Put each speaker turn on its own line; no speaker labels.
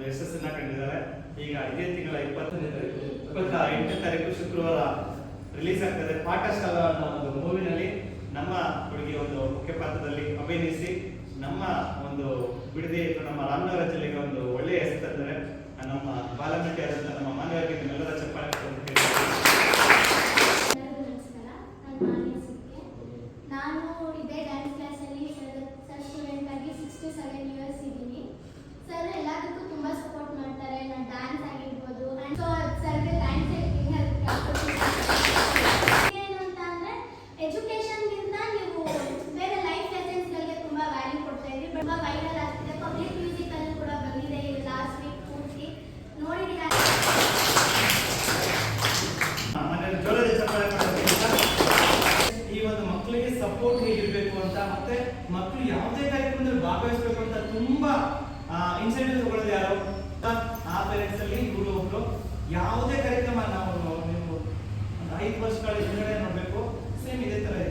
ಒಂದು ಯಶಸ್ಸನ್ನ ಕಂಡಿದ್ದಾರೆ. ಈಗ ಇದೇ ತಿಂಗಳ 28ನೇ ತಾರೀಕು ಶುಕ್ರವಾರ ರಿಲೀಸ್ ಆಗ್ತದೆ ಪಾಠಶಾಲಾ ಅನ್ನೋ ಒಂದು ಮೂವಿನಲ್ಲಿ ನಮ್ಮ ಹುಡುಗಿ ಒಂದು ಮುಖ್ಯ ಪಾತ್ರದಲ್ಲಿ ಅಭಿನಯಿಸಿ ನಮ್ಮ ಒಂದು ಬಿಡದಿ ನಮ್ಮ ರಾಮನಗರ ಜಿಲ್ಲೆಗೆ ಒಂದು ಒಳ್ಳೆಯ ಹೆಸರು ತಂದರೆ ನಮ್ಮ ಬಾಲನಟಿ ಆದಂತ ನಮ್ಮ ಮಾನವರಿಗೆ ನಿಮ್ಮೆಲ್ಲರ ಚಪ್ಪಾಳೆ
ನಾನು ಇದೇ ಡ್ಯಾನ್ಸ್ ಕ್ಲಾಸಲ್ಲಿ ಸರ್ ಸ್ಟೂಡೆಂಟ್ ಆಗಿ 67 ಇಯರ್ಸ್ ಇದ್ದೀನಿ. ಸರ್ ಎಲ್ಲದಕ್ಕೂ ತುಂಬ ಸಪೋರ್ಟ್ ಮಾಡ್ತಾರೆ. ನಾನು ಡ್ಯಾನ್ಸ್ ಆಗಿರ್ಬೋದು ಆ್ಯಂಡ್ ಸೊ ಸರ್ಗೆ ಥ್ಯಾಂಕ್ಸ್ ಹೇಳ್ತೀನಿ. ಏನು ಅಂತ ಅಂದರೆ ಎಜುಕೇಷನ್ಗಿಂತ ನೀವು ಬೇರೆ ಲೈಫ್ ಲೆಸನ್ಸ್ಗಳಿಗೆ ತುಂಬ ವ್ಯಾಲ್ಯೂ ಕೊಡ್ತಾ ಇದ್ರಿ. ತುಂಬ ವೈರಲ್ ಆಗ್ತಿದೆ. ಪಬ್ಲಿಕ್ ಮ್ಯೂಸಿಕಲ್ಲೂ ಕೂಡ ಬಂದಿದೆ ಲಾಸ್ಟ್ ವೀಕ್ ಪೂರ್ತಿ ನೋಡಿದ್ದೀರಾ.
ಸಪೋರ್ಟ್ ಹೇಗಿರ್ಬೇಕು ಅಂತ ಮತ್ತೆ ಮಕ್ಕಳು ಯಾವುದೇ ಕಾರ್ಯಕ್ರಮದಲ್ಲಿ ಭಾಗವಹಿಸಬೇಕು ಅಂತ ತುಂಬಾ ಇನ್ಸೆಂಟಿವ್ ತಗೊಳ್ಳೋದು ಯಾರು ಆ ಪೇರೆಂಟ್ಸ್ ಅಲ್ಲಿ ಇವರು ಒಬ್ರು. ಯಾವುದೇ ಕಾರ್ಯಕ್ರಮ ನಾವು ನೀವು 5 ವರ್ಷಗಳ ಹಿಂದೆ ನೋಡ್ಬೇಕು ಸೇಮ್ ಇದೇ ತರ ಇದೆ.